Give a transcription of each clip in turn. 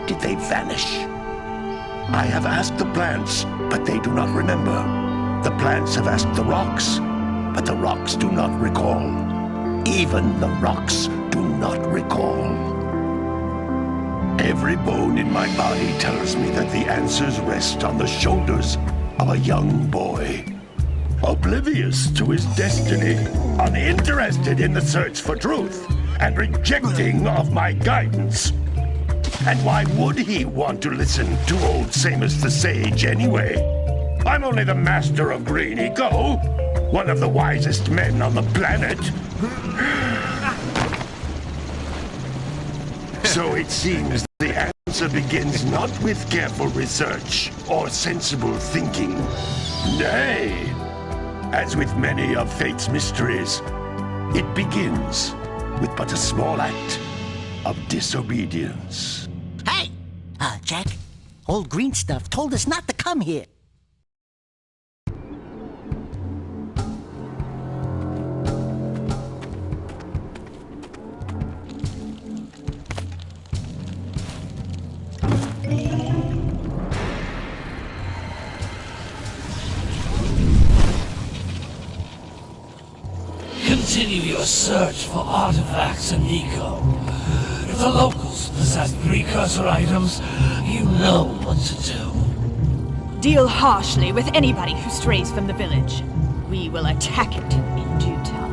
did they vanish? I have asked the plants, but they do not remember. The plants have asked the rocks, but the rocks do not recall. Even the rocks do not recall. Every bone in my body tells me that the answers rest on the shoulders of a young boy. Oblivious to his destiny, uninterested in the search for truth, and rejecting of my guidance. And why would he want to listen to old Samus the Sage anyway? I'm only the master of Green Eco, one of the wisest men on the planet. So it seems the answer begins not with careful research or sensible thinking. Nay, as with many of fate's mysteries, it begins with but a small act of disobedience. Hey! Jack, old green stuff told us not to come here. Continue your search for artifacts in Nico. If the locals possess precursor items, you know what to do. Deal harshly with anybody who strays from the village. We will attack it in due time.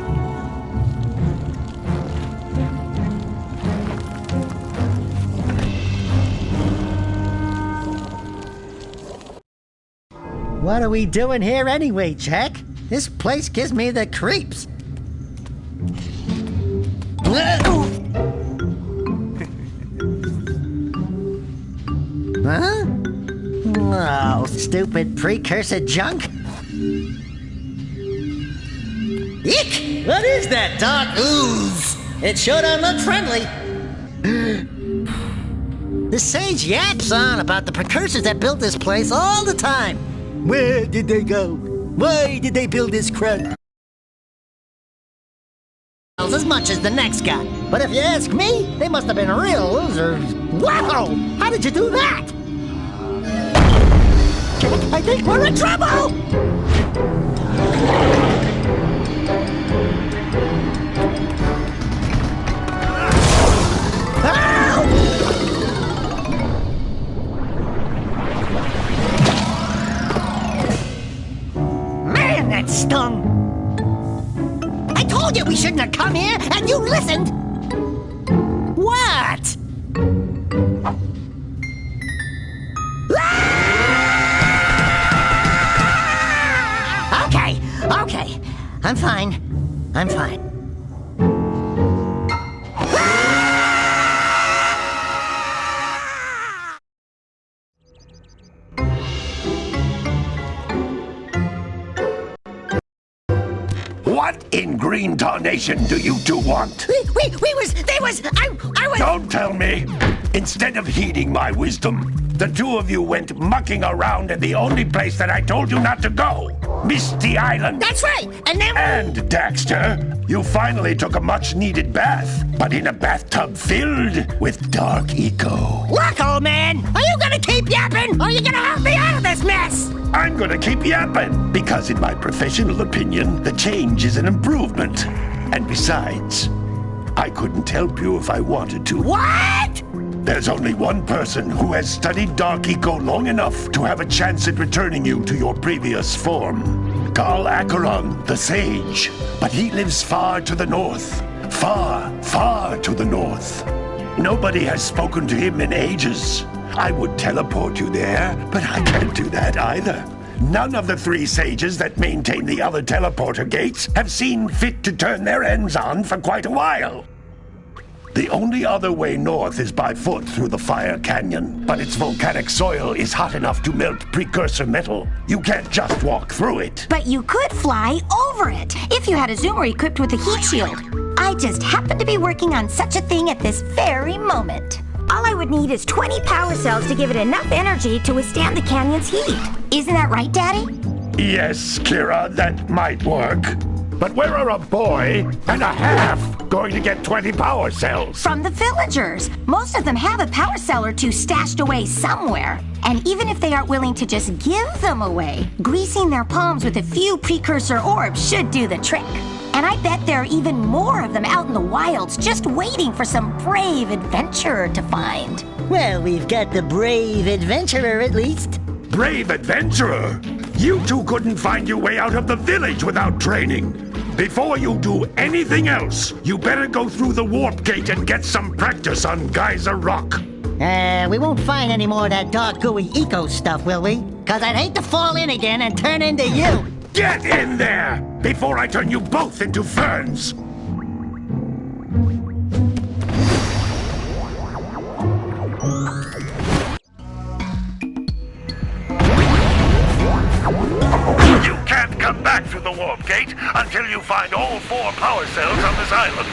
What are we doing here anyway, Jack? This place gives me the creeps. Huh? Oh, stupid precursor junk. Eek! What is that dark ooze? It sure don't look friendly. The sage yaps on about the precursors that built this place all the time. Where did they go? Why did they build this crap? As much as the next guy. But if you ask me, they must have been real losers. Wow! How did you do that? I think we're in trouble! Man, that stung! I told you we shouldn't have come here, and you listened! What? Okay. I'm fine. What in green tarnation do you two want? I was... Don't tell me! Instead of heeding my wisdom, the two of you went mucking around in the only place that I told you not to go, Misty Island. That's right, and then... And, Daxter, you finally took a much-needed bath, but in a bathtub filled with dark eco. Look, old man, are you gonna keep yapping, or are you gonna help me out of this mess? I'm gonna keep yapping, because in my professional opinion, the change is an improvement. And besides, I couldn't help you if I wanted to. What? There's only one person who has studied Dark Eco long enough to have a chance at returning you to your previous form. Carl Acheron, the Sage. But he lives far to the north. Far to the north. Nobody has spoken to him in ages. I would teleport you there, but I can't do that either. None of the three sages that maintain the other teleporter gates have seen fit to turn their ends on for quite a while. The only other way north is by foot through the Fire Canyon, but its volcanic soil is hot enough to melt precursor metal. You can't just walk through it. But you could fly over it if you had a zoomer equipped with a heat shield. I just happen to be working on such a thing at this very moment. All I would need is 20 power cells to give it enough energy to withstand the canyon's heat. Isn't that right, Daddy? Yes, Kira, that might work. But where are a boy and a half going to get 20 power cells? From the villagers. Most of them have a power cell or two stashed away somewhere. And even if they aren't willing to just give them away, greasing their palms with a few precursor orbs should do the trick. And I bet there are even more of them out in the wilds just waiting for some brave adventurer to find. Well, we've got the brave adventurer at least. Brave adventurer? You two couldn't find your way out of the village without training. Before you do anything else, you better go through the warp gate and get some practice on Geyser Rock. We won't find any more of that dark gooey eco stuff, will we? 'Cause I'd hate to fall in again and turn into you. Get in there before I turn you both into ferns. You can't come back through the warp gate until you find all 4 power cells on this island.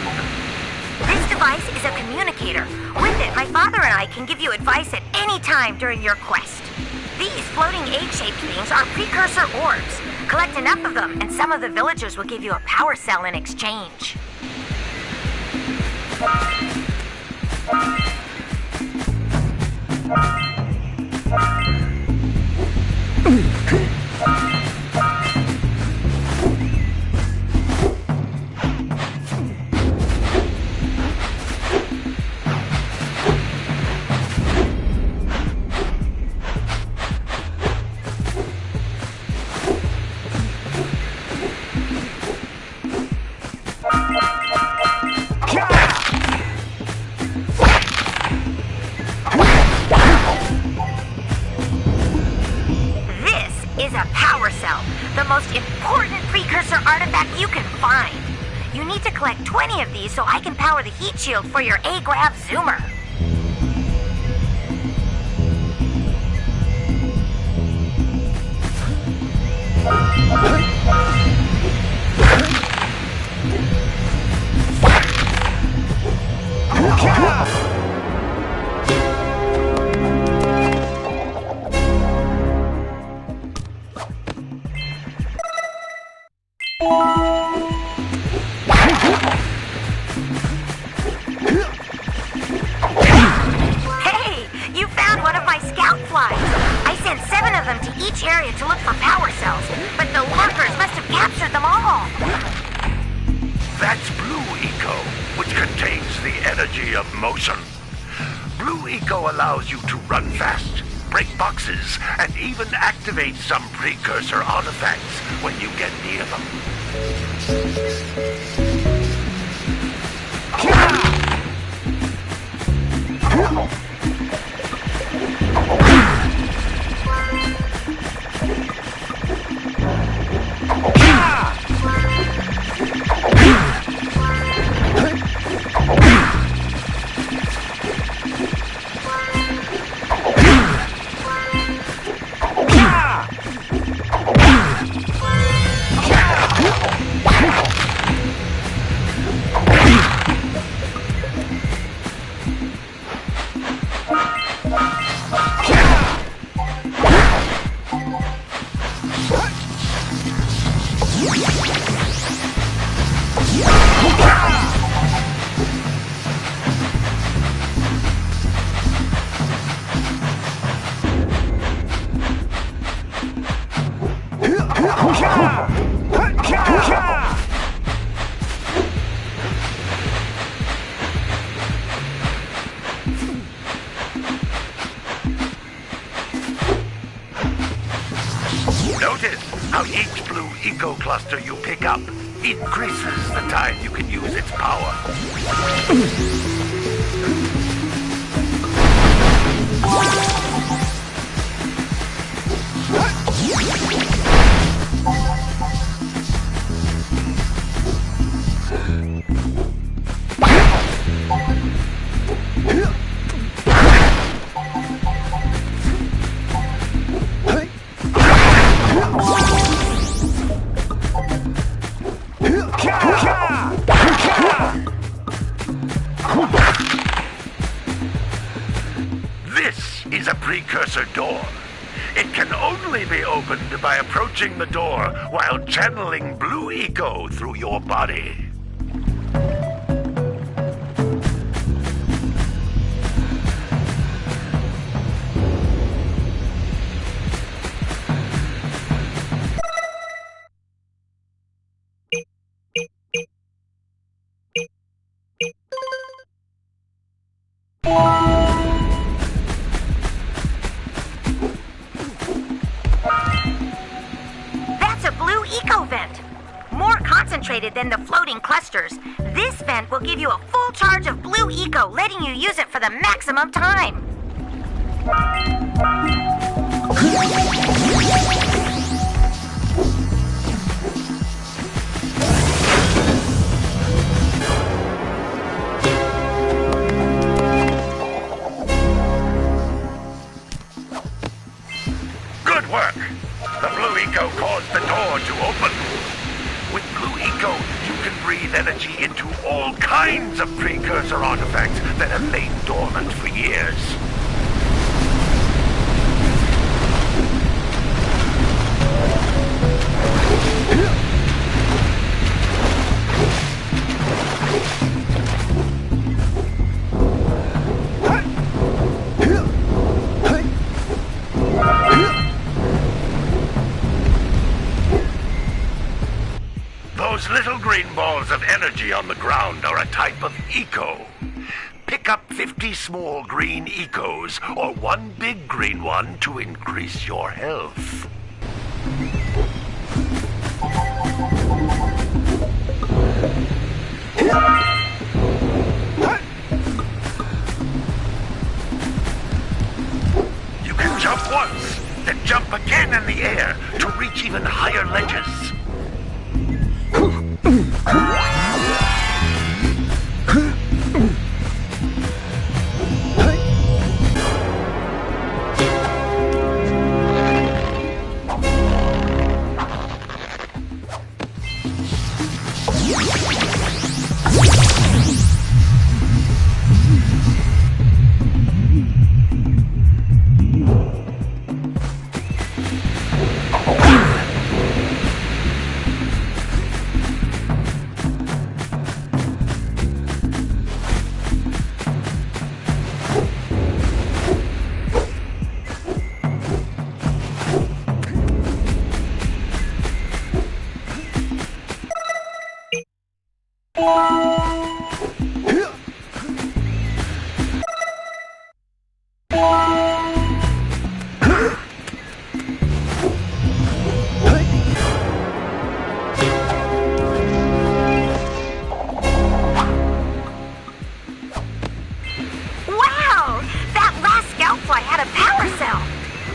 This device is a communicator. With it, my father and I can give you advice at any time during your quest. These floating egg-shaped things are precursor orbs. Collect enough of them, and some of the villagers will give you a power cell in exchange. The most important precursor artifact you can find. You need to collect 20 of these so I can power the heat shield for your A-Grav Zoomer. Hey, you found one of my scout flies. I sent 7 of them to each area to look for power cells, but the lurkers must have captured them all. That's Blue Eco, which contains the energy of motion. Blue Eco allows you to run fast, break boxes, and even activate some precursor artifacts when you get near them. Notice how each Blue Eco cluster you pick up increases the time you can use its power. This is a precursor door. It can only be opened by approaching the door while channeling Blue Eco through your body. That's a Blue Eco vent. More concentrated than the floating clusters. This vent will give you a full charge of Blue Eco, letting you use it for the maximum time. Good work! The Blue Eco caused the door to open. With Blue Eco, you can breathe energy into all kinds of precursor artifacts that have lain dormant for years. Those little green balls of energy on the ground are a type of eco. Pick up 50 small green ecos or one big green one to increase your health. You can jump once, then jump again in the air to reach even higher ledges.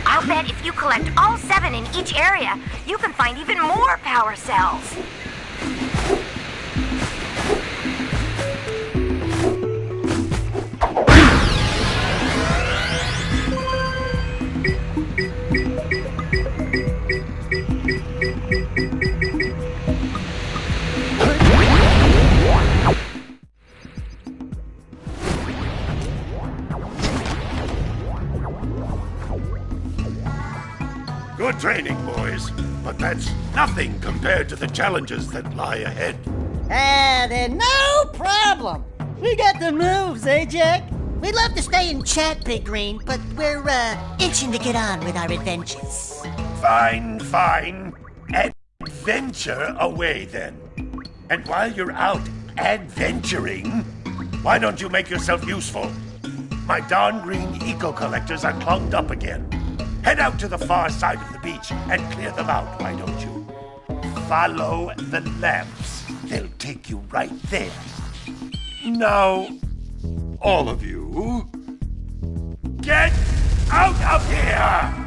I'll bet if you collect all 7 in each area, you can find even more power cells. Good training, boys, but that's nothing compared to the challenges that lie ahead. Then no problem. We got the moves, eh, Jack? We'd love to stay and chat, Big Green, but we're, itching to get on with our adventures. Fine, fine. Adventure away, then. And while you're out adventuring, why don't you make yourself useful? My darn green eco-collectors are clogged up again. Head out to the far side of the beach and clear them out, why don't you? Follow the lamps. They'll take you right there. Now, all of you, get out of here!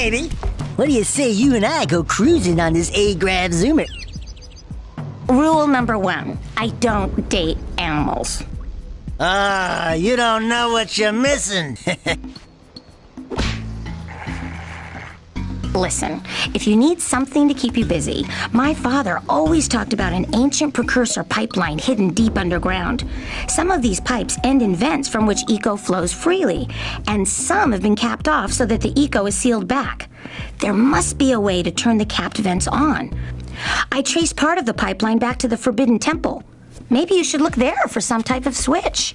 matey. What do you say you and I go cruising on this A-Grav Zoomer? Rule number 1, I don't date animals. Ah, you don't know what you're missing. Listen, if you need something to keep you busy, my father always talked about an ancient precursor pipeline hidden deep underground. Some of these pipes end in vents from which eco flows freely, and some have been capped off so that the eco is sealed back. There must be a way to turn the capped vents on. I traced part of the pipeline back to the Forbidden Temple. Maybe you should look there for some type of switch.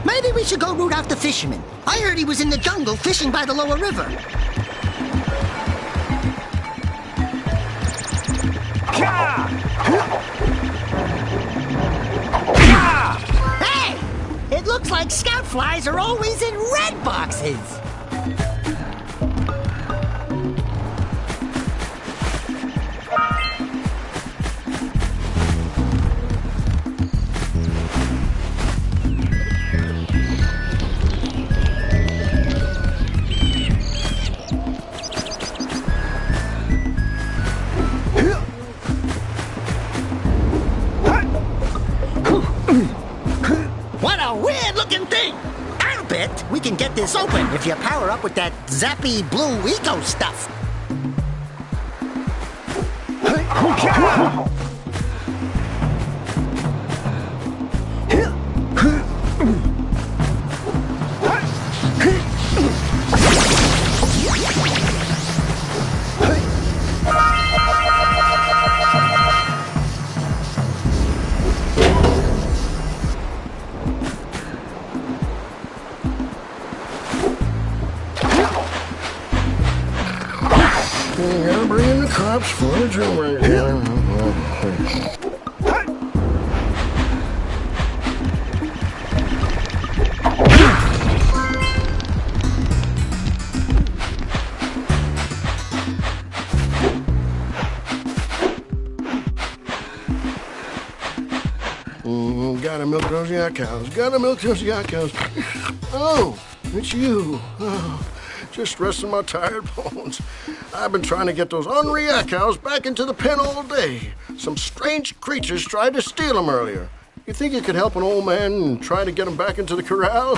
Maybe we should go root out the fisherman. I heard he was in the jungle fishing by the lower river. Hey! It looks like scout flies are always in red boxes. What a weird-looking thing! I'll bet we can get this open if you power up with that zappy blue eco stuff. You gotta bring in the cops for the drink. Gotta milk those yak cows. Gotta milk those yak cows. Oh, it's you. Oh, just resting my tired bones. I've been trying to get those ornery yak cows back into the pen all day. Some strange creatures tried to steal them earlier. You think you could help an old man and try to get them back into the corral?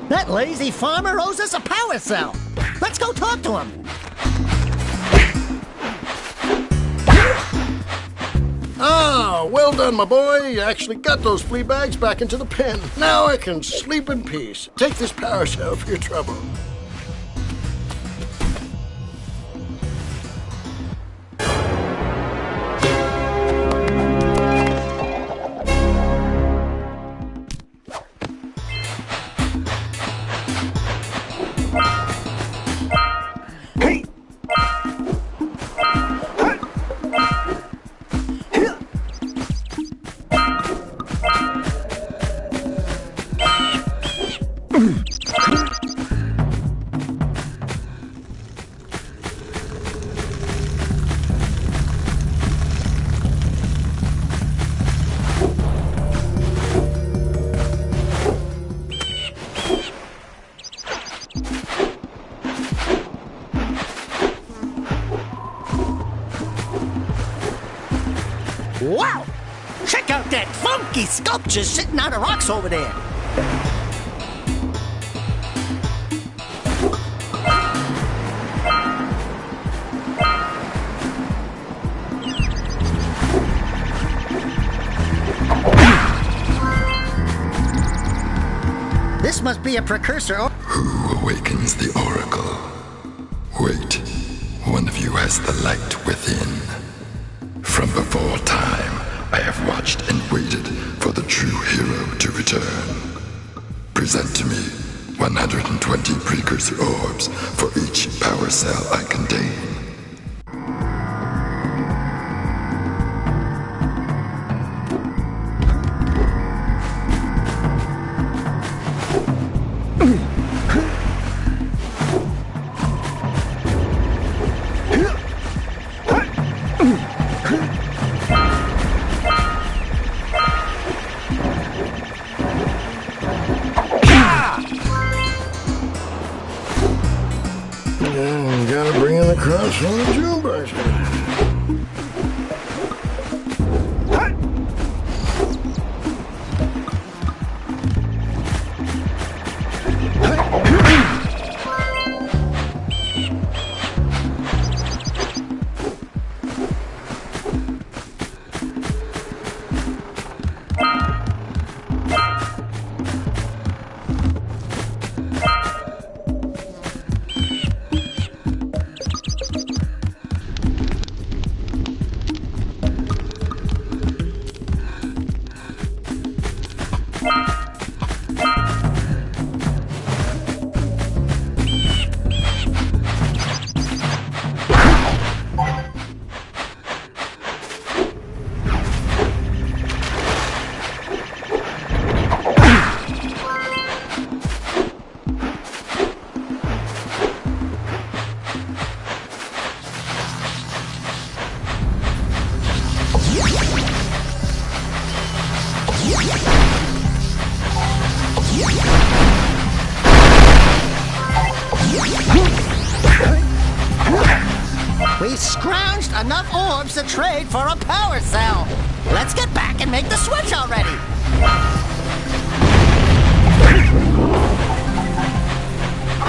That lazy farmer owes us a power cell. Let's go talk to him. Oh, Well done, my boy. You actually got those flea bags back into the pen. Now I can sleep in peace. Take this power cell for your trouble. Wow! Check out that funky sculpture sitting on the rocks over there. This must be a precursor. Who awakens the Oracle? Wait, one of you has the light within. From before time, I have watched and waited for the true hero to return. Present to me 120 precursor orbs for each power cell I contain. Gotta bring in the crowds from the June basket. We scrounged enough orbs to trade for a power cell. Let's get back and make the switch already.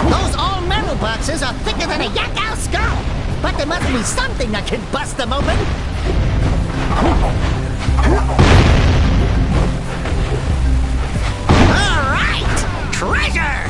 Those all-metal boxes are thicker than a Yakao skull, but there must be something that can bust them open. All right, treasure!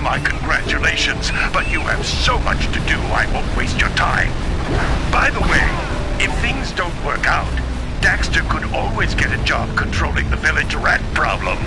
my congratulations, but you have so much to do I won't waste your time. By the way, if things don't work out, Daxter could always get a job controlling the village rat problem.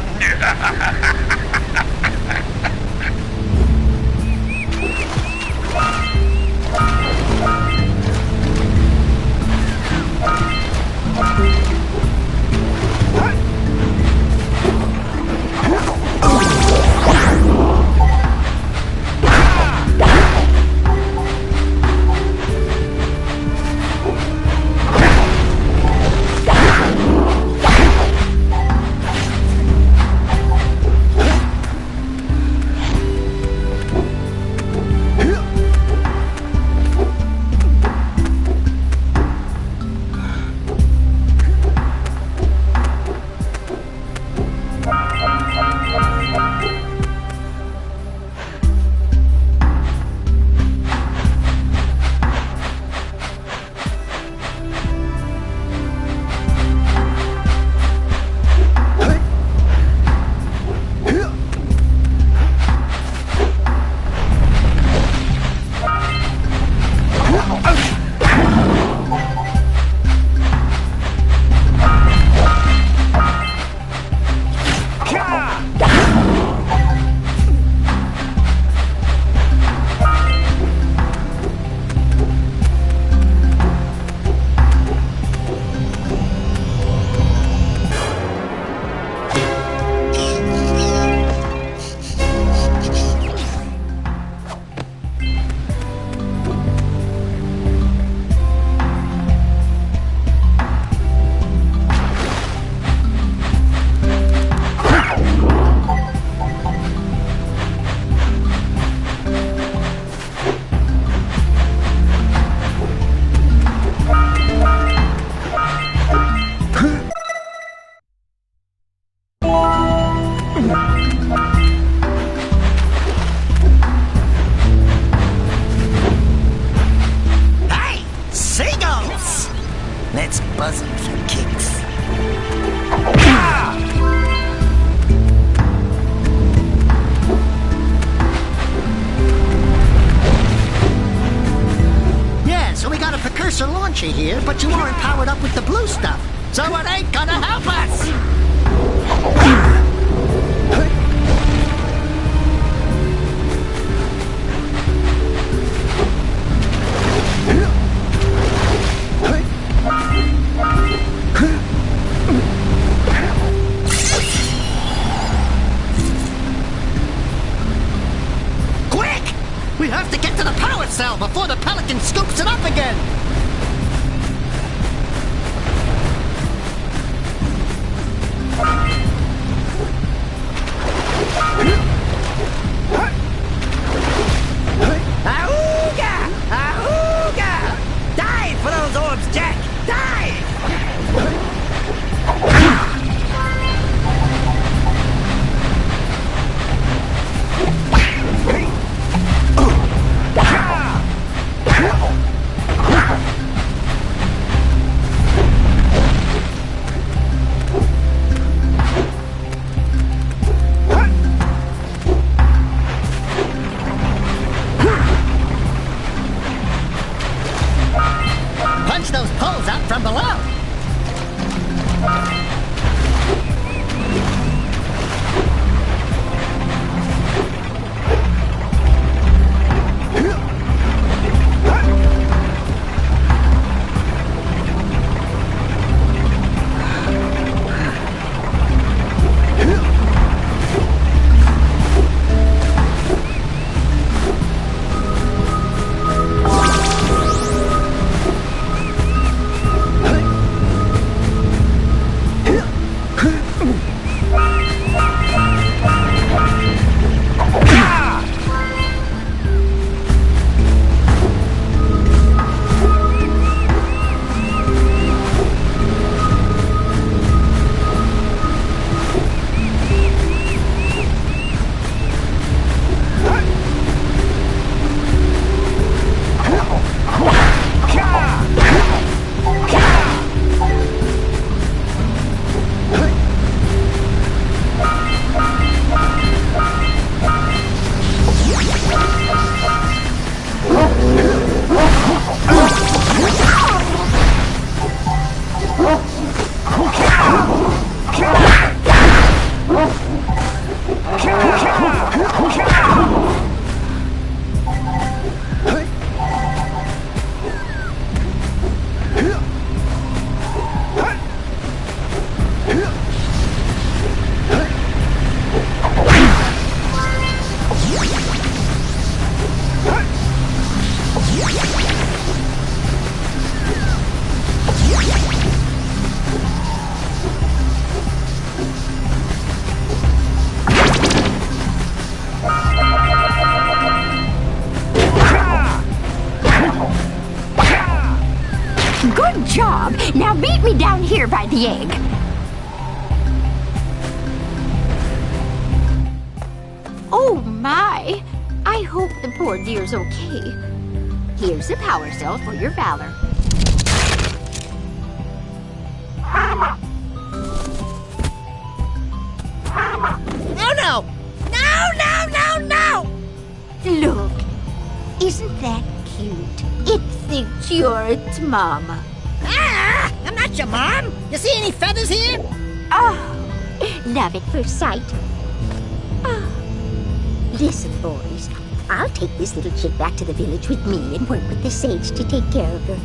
Let's buzz him for kicks. Yeah, so we got a precursor launcher here, but you aren't powered up with the blue stuff, so it ain't gonna help us! We have to get to the power cell before the Pelican scoops it up again! Good job! Now meet me down here by the egg. Oh my! I hope the poor dear's okay. Here's a power cell for your valor. Oh no! No, no, no, no! Look, isn't that cute? It thinks you're its mama. Ah! I'm not your mom! You see any feathers here? Oh, love at first sight. Oh. Listen, boys. I'll take this little chick back to the village with me and work with the sage to take care of her.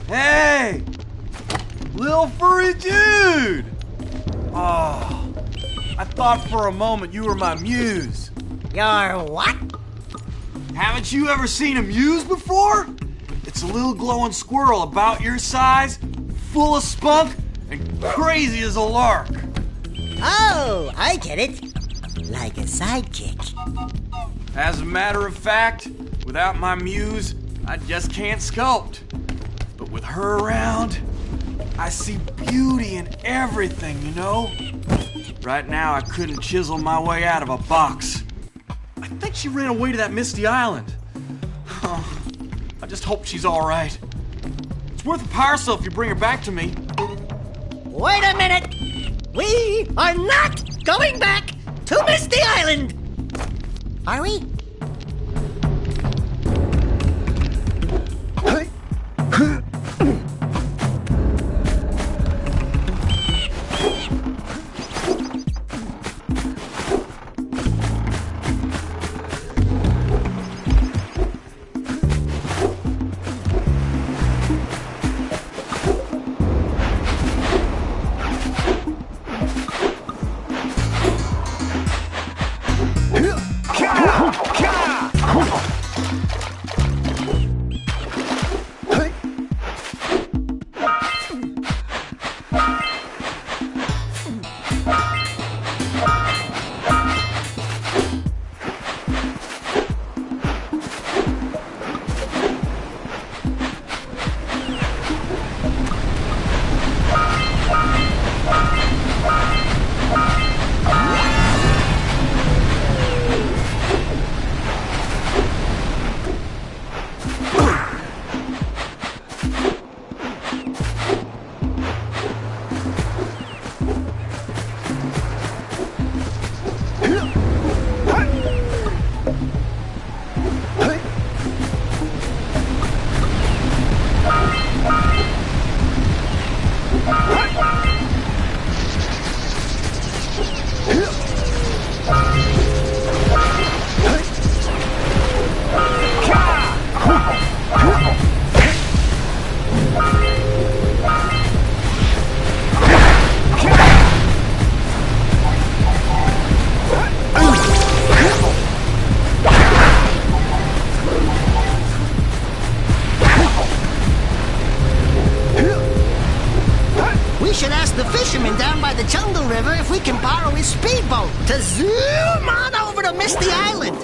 Hey! Little furry dude! Oh, I thought for a moment you were my muse. Your what? Haven't you ever seen a muse before? It's a little glowing squirrel about your size, full of spunk, and crazy as a lark. Oh, I get it. Like a sidekick. As a matter of fact, without my muse, I just can't sculpt. But with her around, I see beauty in everything, you know? Right now, I couldn't chisel my way out of a box. I think she ran away to that misty island. I just hope she's all right. It's worth a power cell if you bring her back to me. Wait a minute! We are not going back to Misty Island! Are we? Jungle River if we can borrow his speedboat to zoom on over to Misty Island.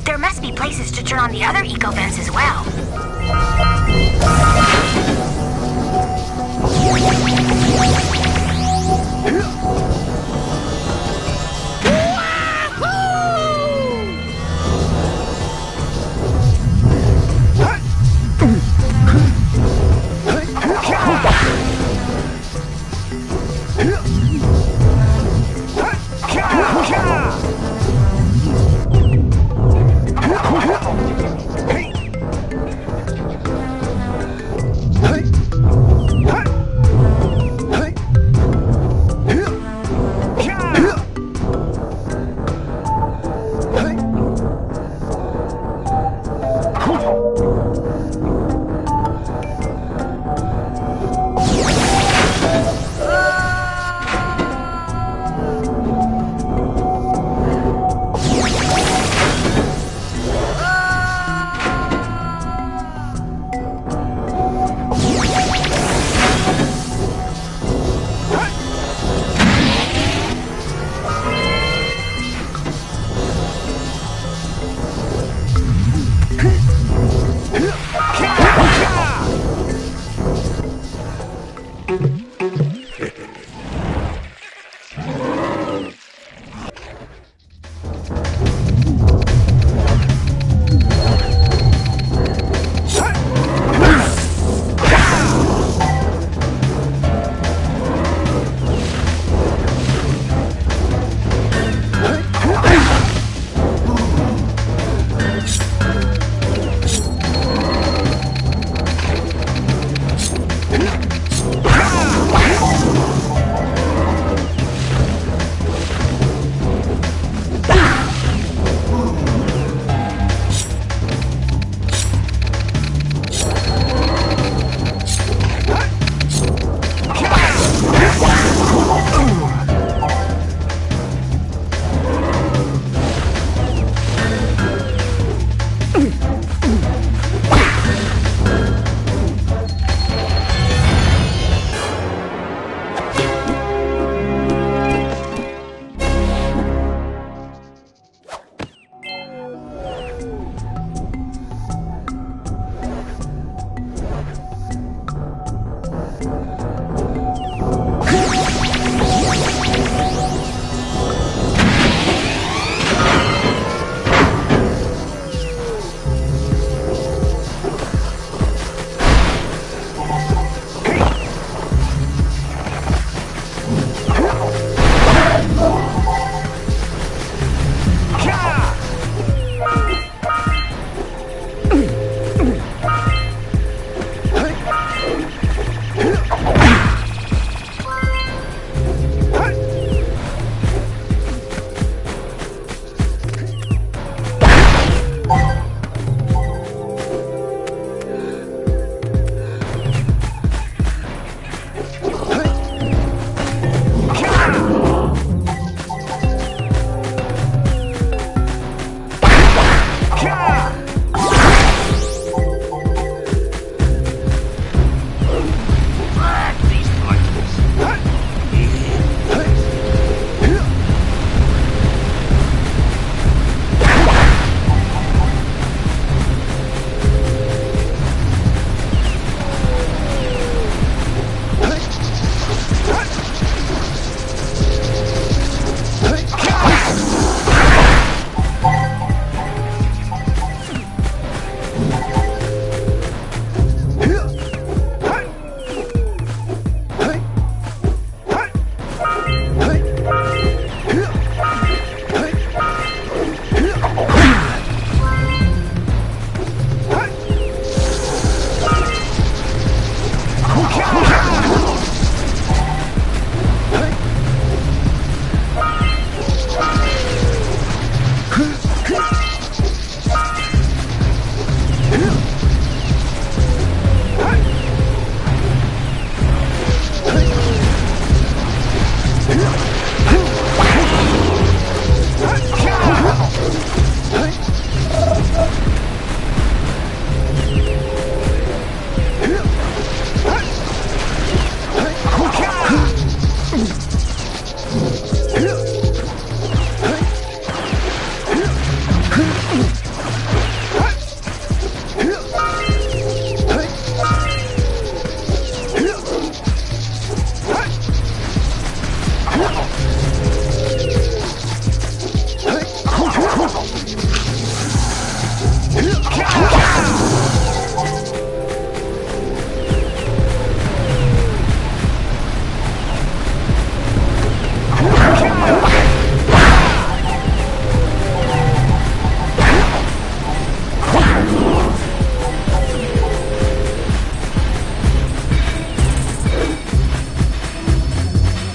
There must be places to turn on the other eco vents as well.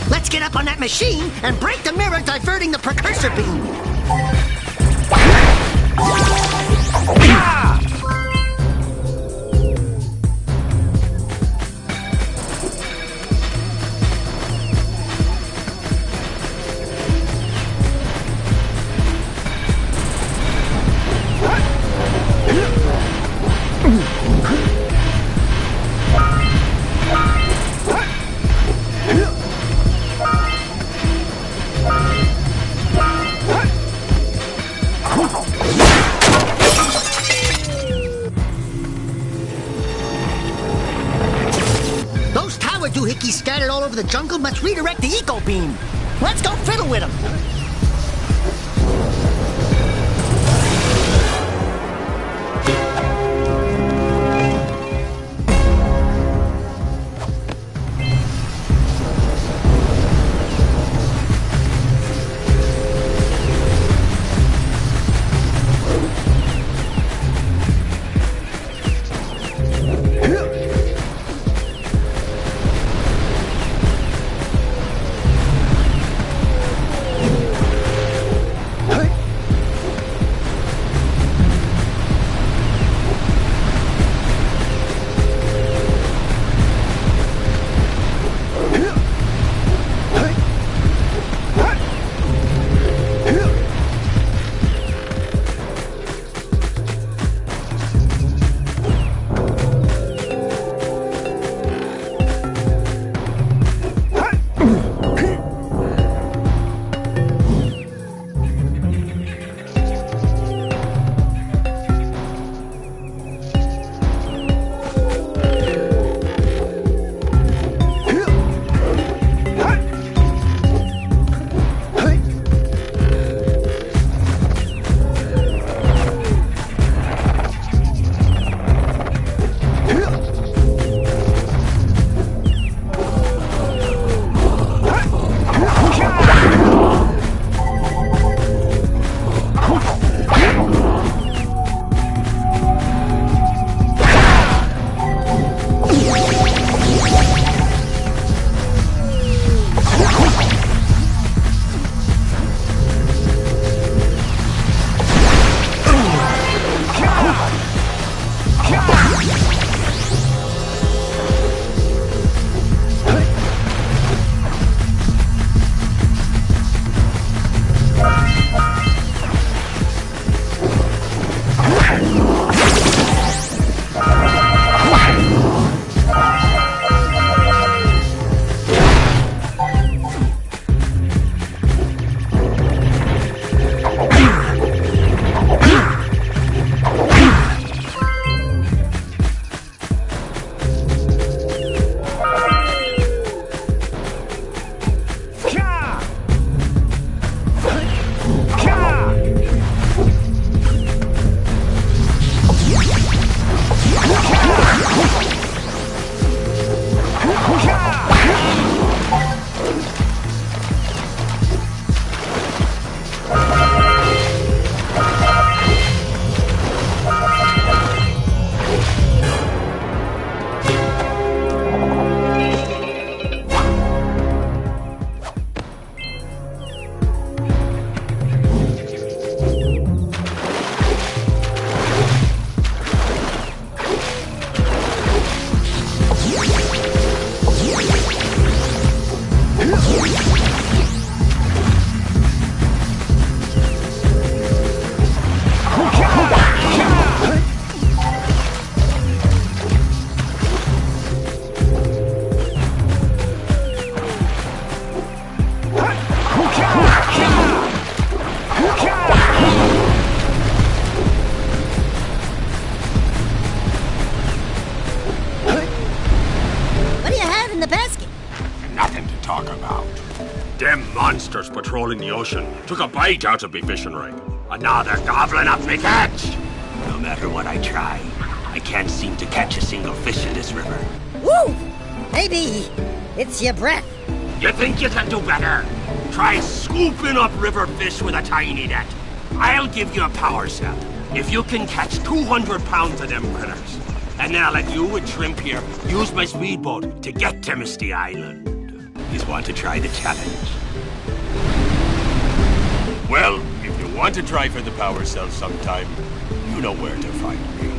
Let's get up on that machine and break the mirror diverting the precursor beam. Those tower doohickeys scattered all over the jungle must redirect the eco beam. Let's go fiddle with them. divers patrolling the ocean took a bite out of me fishing rig. And now they're gobbling up me catch. No matter what I try, I can't seem to catch a single fish in this river. Woo! Maybe it's your breath. You think you can do better? Try scooping up river fish with a tiny net. I'll give you a power cell if you can catch 200 pounds of them critters. And then I'll let you and Shrimp here use my speedboat to get to Misty Island. You want to try the challenge? Well, if you want to try for the power cell sometime, you know where to find me.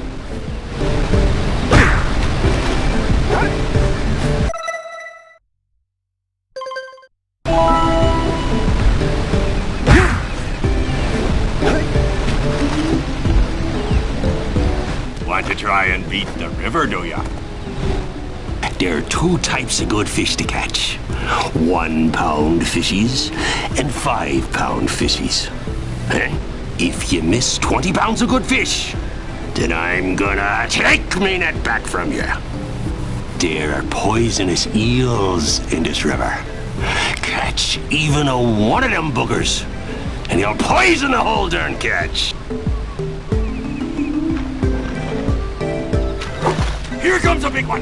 Want to try and beat the river, do ya? There are two types of good fish to catch. 1 pound fishies and 5 pound fishies. If you miss 20 pounds of good fish, then I'm gonna take me net back from you. There are poisonous eels in this river. Catch even one of them boogers, and you'll poison the whole darn catch. Here comes a big one!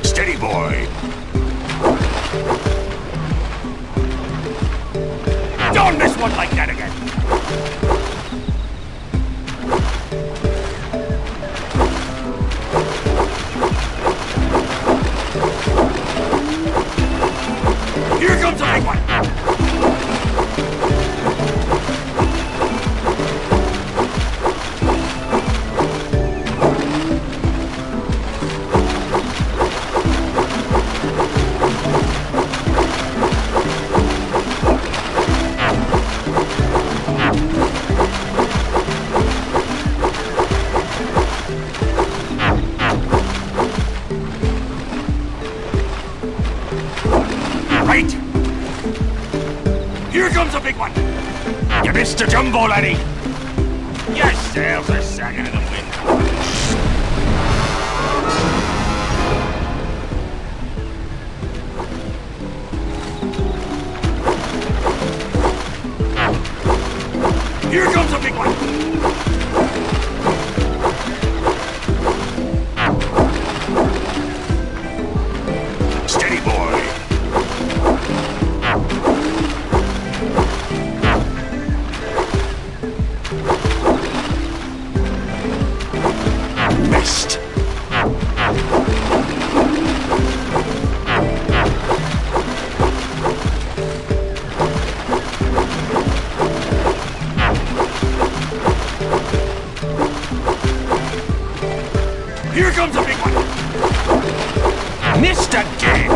Steady, boy. Don't miss one like that again! Here comes a big one! Right! Here comes a big one! You missed a jumbo, laddie! Your sails are sagging in the wind. Here comes a big one! Steady, boy! Missed. Here comes a big one! Missed again!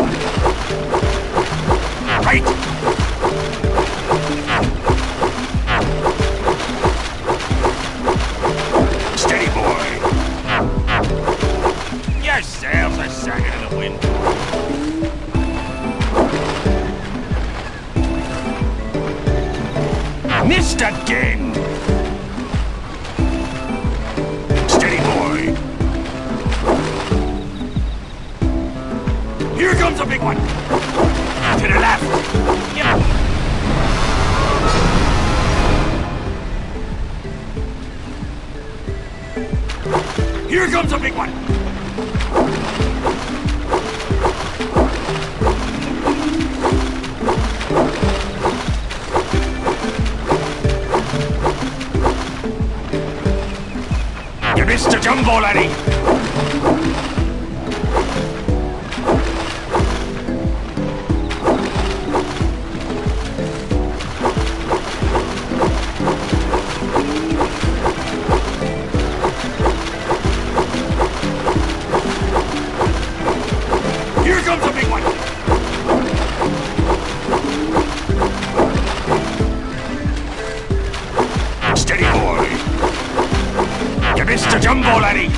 Right! Steady, boy! Your sails are sagging in the wind. Missed again! Steady, boy! Here comes a big one! To the left! Yeah! Here comes a big one! You missed a jumbo, laddie! Here comes a big one! Steady, boy! You missed a jumbo, laddie!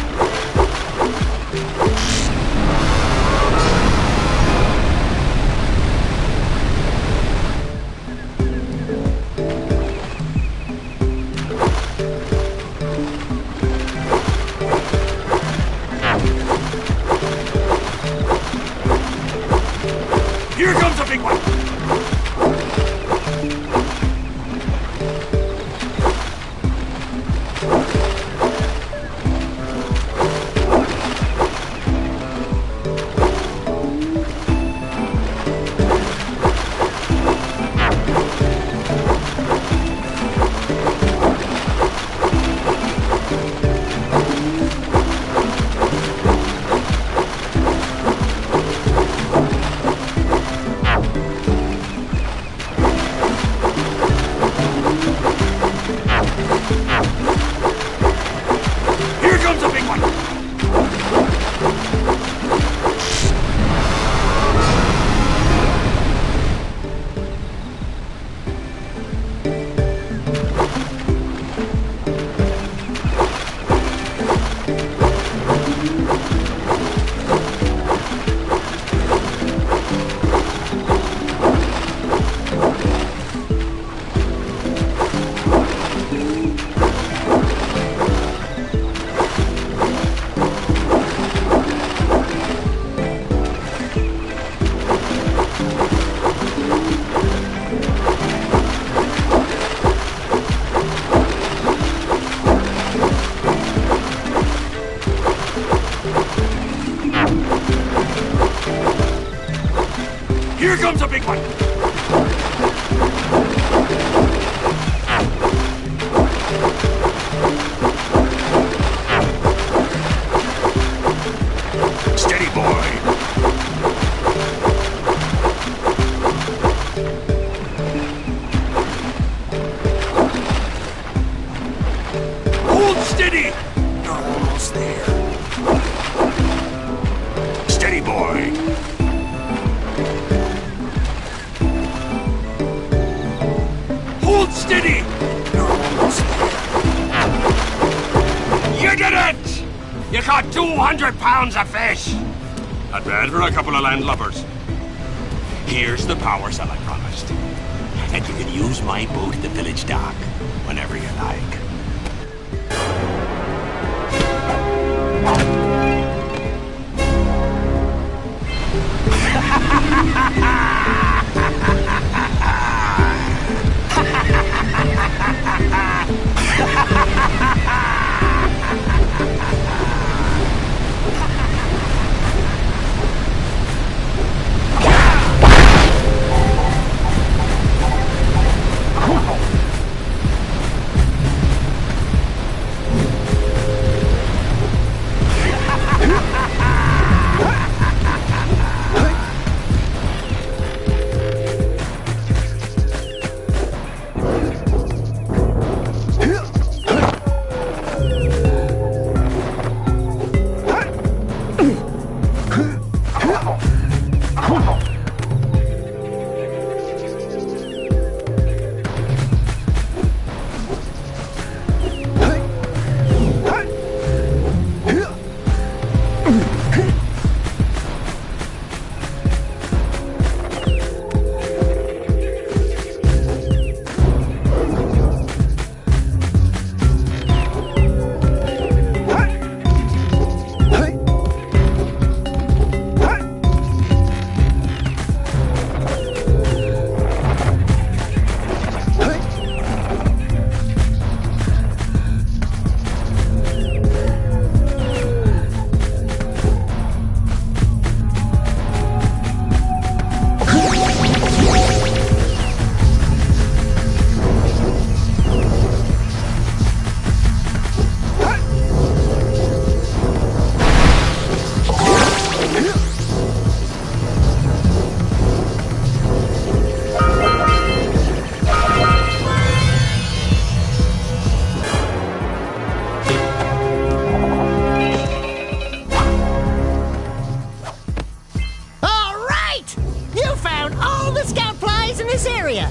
Here comes a big one! Here comes a big one! Here comes a big one! Steady, boy! Hold steady! You're almost there. Steady, boy! Hold steady! You're almost there. You did it! You caught 200 pounds of fish! Not bad for a couple of landlubbers. Here's the power cell I promised. And you can use my boat at the village dock whenever you like. area.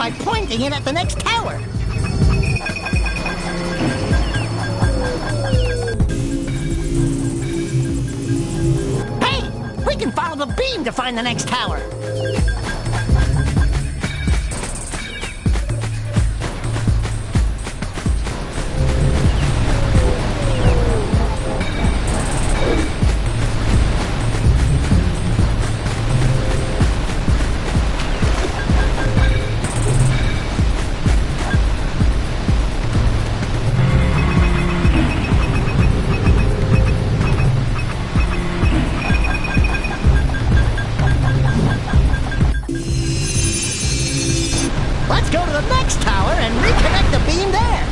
by pointing it at the next tower. Hey, we can follow the beam to find the next tower. Let's go to the next tower and reconnect the beam there.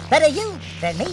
Better you than me.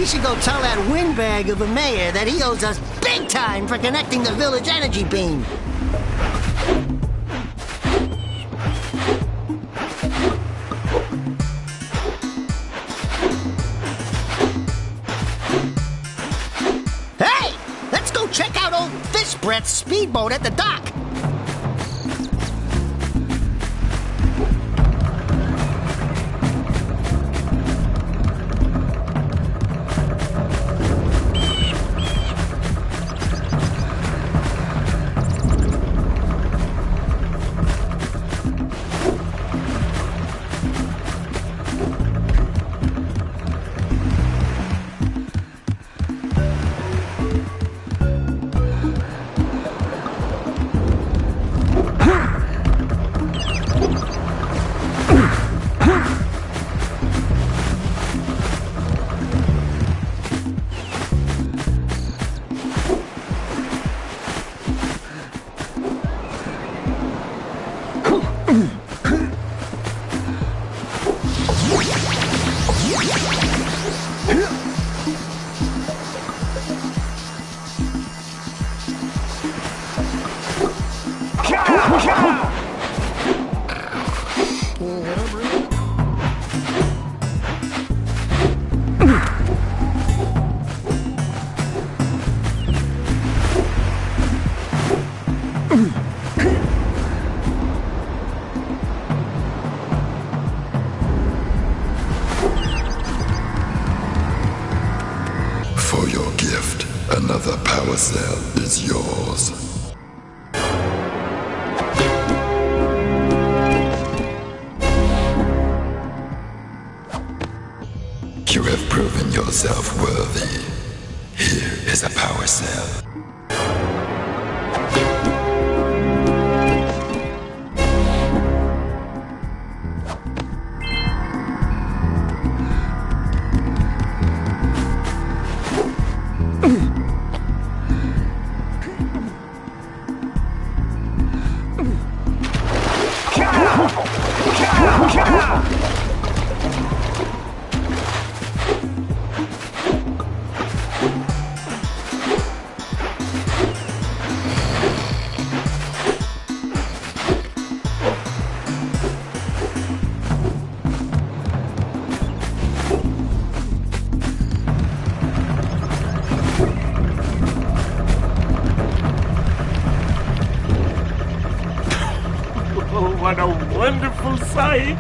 should go tell that windbag of a mayor that he owes us big time for connecting the village energy beam. Hey! Let's go check out old Fish Breath's speedboat at the dock. For your gift, another power cell is yours. You have proven yourself worthy. Here is a power cell. What a wonderful sight!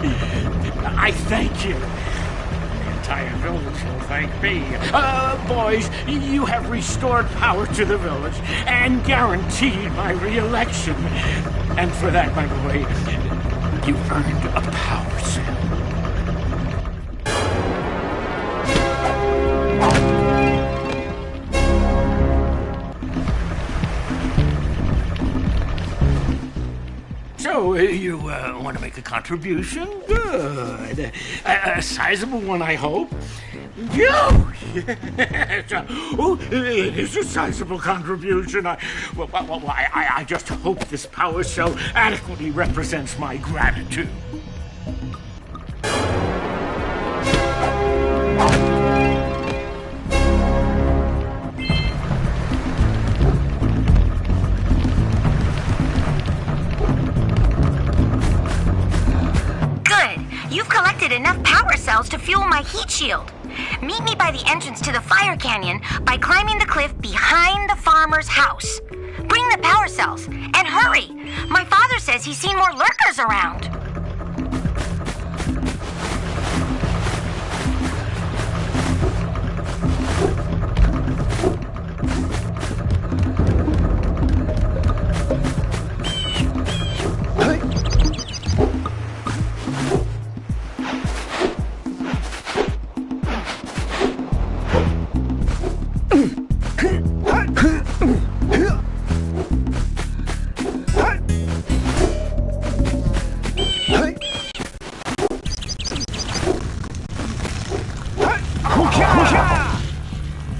I thank you. The entire village will thank me. Boys, you have restored power to the village and guaranteed my re-election. And for that, my boy, you've earned a power cell. So, you want to make a contribution? Good. A sizable one, I hope. Oh, it is a sizable contribution. I just hope this power cell adequately represents my gratitude. You've collected enough power cells to fuel my heat shield. Meet me by the entrance to the fire canyon by climbing the cliff behind the farmer's house. Bring the power cells, and hurry! My father says he's seen more lurkers around.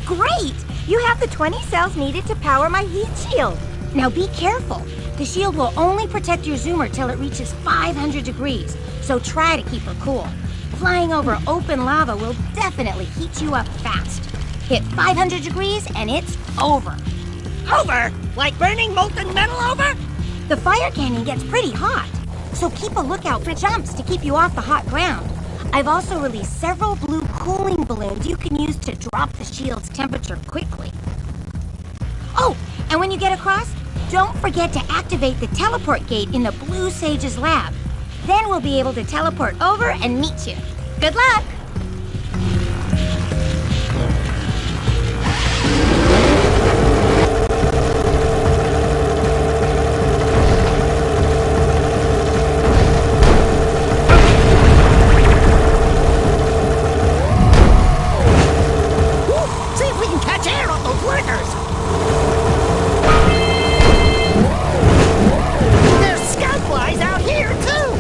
Great! You have the 20 cells needed to power my heat shield. Now be careful. The shield will only protect your zoomer till it reaches 500 degrees, so try to keep her cool. Flying over open lava will definitely heat you up fast. Hit 500 degrees and it's over. Over? Like burning molten metal over? The fire canyon gets pretty hot, so keep a lookout for jumps to keep you off the hot ground. I've also released several blue cooling balloons you can use to drop the shield's temperature quickly. Oh, and when you get across, don't forget to activate the teleport gate in the Blue Sage's lab. Then we'll be able to teleport over and meet you. Good luck! See if we can catch air on those workers. There's scout flies out here, too.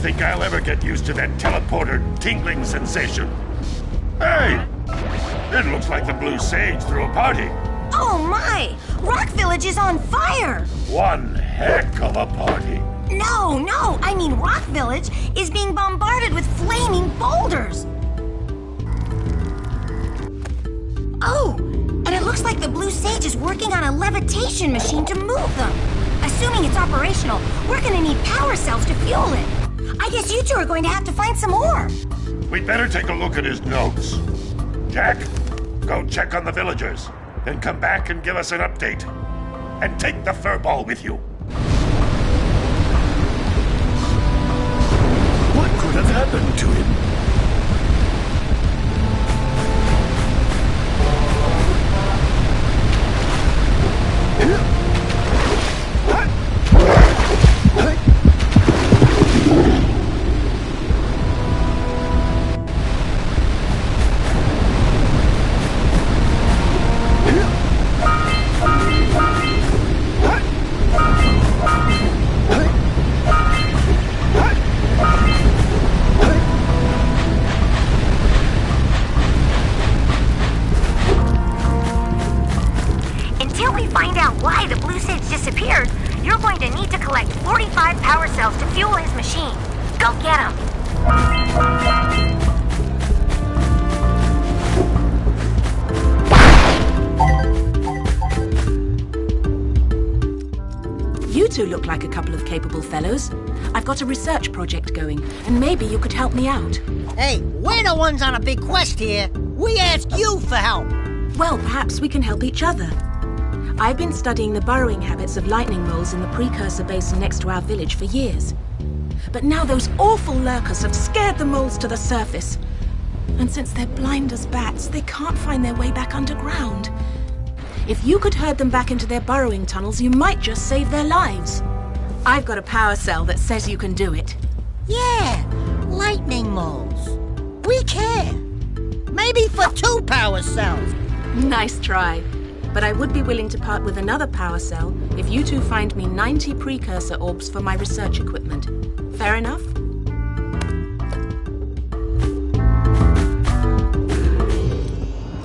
think I'll ever get used to that teleporter tingling sensation. Hey! It looks like the Blue Sage threw a party. Oh my! Rock Village is on fire! One heck of a party. No, I mean Rock Village is being bombarded with flaming boulders. Oh, and it looks like the Blue Sage is working on a levitation machine to move them. Assuming it's operational, we're gonna need power cells to fuel it. I guess you two are going to have to find some more. We'd better take a look at his notes. Jack, go check on the villagers. Then come back and give us an update. And take the furball with you. What could have happened to him? Until we find out why the Blue Sage disappeared, you're going to need to collect 45 power cells to fuel his machine. Go get them. You two look like a couple of capable fellows. I've got a research project going, and maybe you could help me out. Hey, we're the ones on a big quest here. We ask you for help. Well, perhaps we can help each other. I've been studying the burrowing habits of lightning moles in the precursor basin next to our village for years. But now those awful lurkers have scared the moles to the surface. And since they're blind as bats, they can't find their way back underground. If you could herd them back into their burrowing tunnels, you might just save their lives. I've got a power cell that says you can do it. Yeah, lightning moles. We care. Maybe for 2 power cells. Nice try. But I would be willing to part with another power cell if you two find me 90 precursor orbs for my research equipment. Fair enough?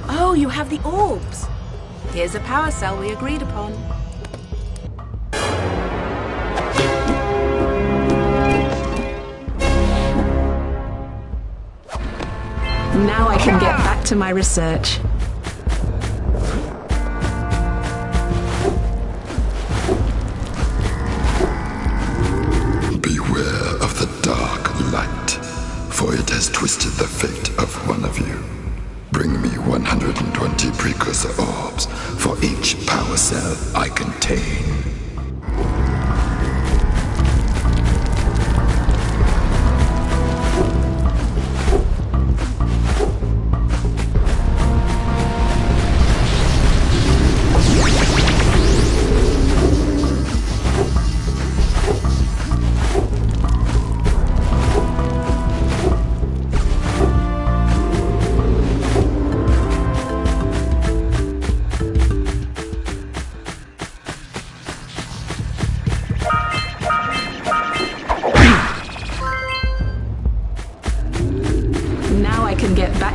Oh, you have the orbs. Here's a power cell we agreed upon. Now I can get back to my research. Beware of the dark light, for it has twisted the fate of one of you. Bring me 120 precursor orbs for each power cell I contain.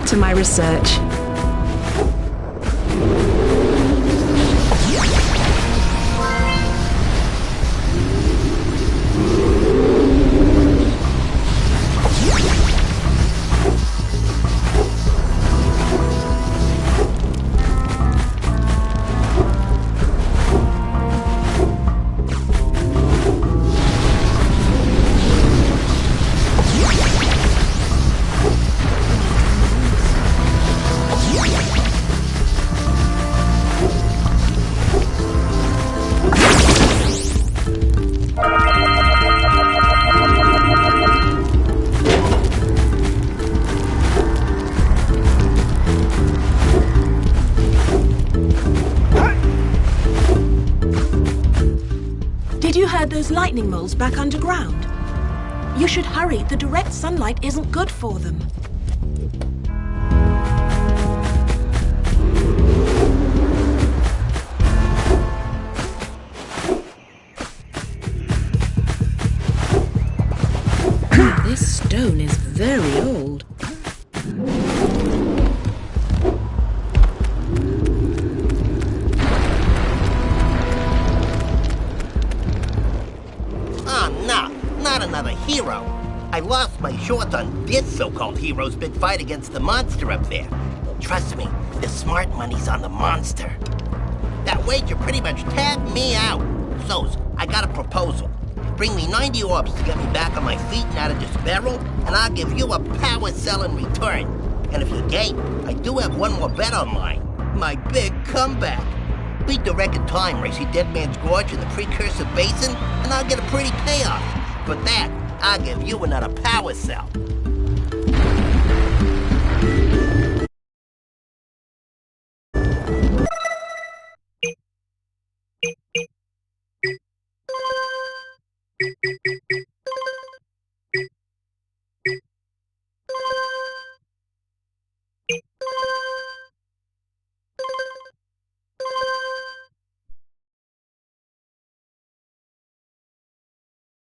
To my research. Those lightning moles back underground. You should hurry. The direct sunlight isn't good for them. hero. I lost my shorts on this so-called hero's big fight against the monster up there. Trust me, the smart money's on the monster. That wager pretty much tapped me out. So's, I got a proposal. Bring me 90 orbs to get me back on my feet and out of this barrel, and I'll give you a power cell in return. And if you're game, I do have one more bet on mine. My big comeback. Beat the record time racing Dead Man's Gorge in the Precursor Basin, and I'll get a pretty payoff. For that, I'll give you another power cell.